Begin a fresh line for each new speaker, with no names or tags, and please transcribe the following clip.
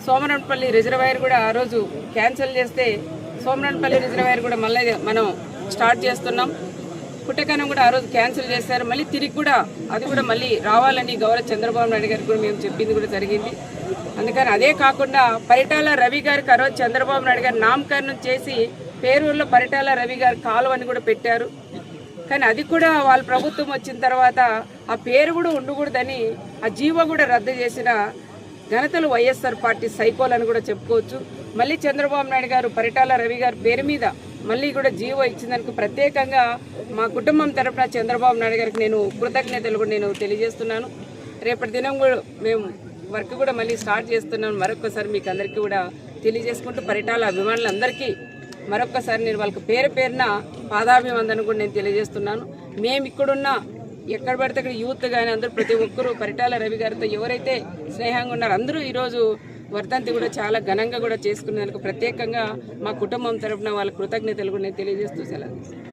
సోమరంపల్లి reservoir కూడా ఆ రోజు క్యాన్సిల్ చేస్తే సోమరంపల్లి రిజర్వాయర్ కూడా మళ్ళీ మనం స్టార్ట్ చేస్తున్నాం. పుట్టకనం కూడా ఆ రోజు క్యాన్సిల్ చేశారు. మళ్ళీ తిరిగి కూడా అది కూడా మళ్ళీ రావాలని గౌరవ చంద్రబాబు నాయుడు గారికి కూడా మేము చెప్పింది కూడా జరిగింది. అందుకని అదే కాకుండా పరిటాల రవి గారికి ఆ రోజు చంద్రబాబు నాయుడు గారు నామకరణం చేసి పేరూరులో పరిటాల రవి గారి కాలువని కూడా పెట్టారు. కానీ అది కూడా వాళ్ళ ప్రభుత్వం వచ్చిన తర్వాత ఆ పేరు కూడా ఉండకూడదని ఆ జీవో కూడా రద్దు చేసిన ఘనతలు వైఎస్ఆర్ పార్టీ సైకోలని కూడా చెప్పుకోవచ్చు. మళ్ళీ చంద్రబాబు నాయుడు గారు పరిటాల రవి గారి పేరు మీద మళ్ళీ కూడా జీవో ఇచ్చిందానికి ప్రత్యేకంగా మా కుటుంబం తరఫున చంద్రబాబు నాయుడు గారికి నేను కృతజ్ఞతలు కూడా నేను తెలియజేస్తున్నాను. రేపటి దినం కూడా మేము వర్క్ కూడా మళ్ళీ స్టార్ట్ చేస్తున్నాను. మరొకసారి మీకు అందరికీ కూడా తెలియజేసుకుంటూ పరిటాల అభిమానులందరికీ మరొకసారి నేను వాళ్ళకి పేరున పాదాభివందనం కూడా నేను తెలియజేస్తున్నాను. మేము ఇక్కడున్న ఎక్కడ పడితే అక్కడ యూత్ కానీ అందరూ ప్రతి ఒక్కరూ పరిటాల రవి గారితో ఎవరైతే స్నేహంగా ఉన్నారో అందరూ ఈరోజు వర్ధంతి కూడా చాలా ఘనంగా కూడా చేసుకునేందుకు ప్రత్యేకంగా మా కుటుంబం తరఫున వాళ్ళ కృతజ్ఞతలు కూడా నేను తెలియజేస్తూ సెలవు.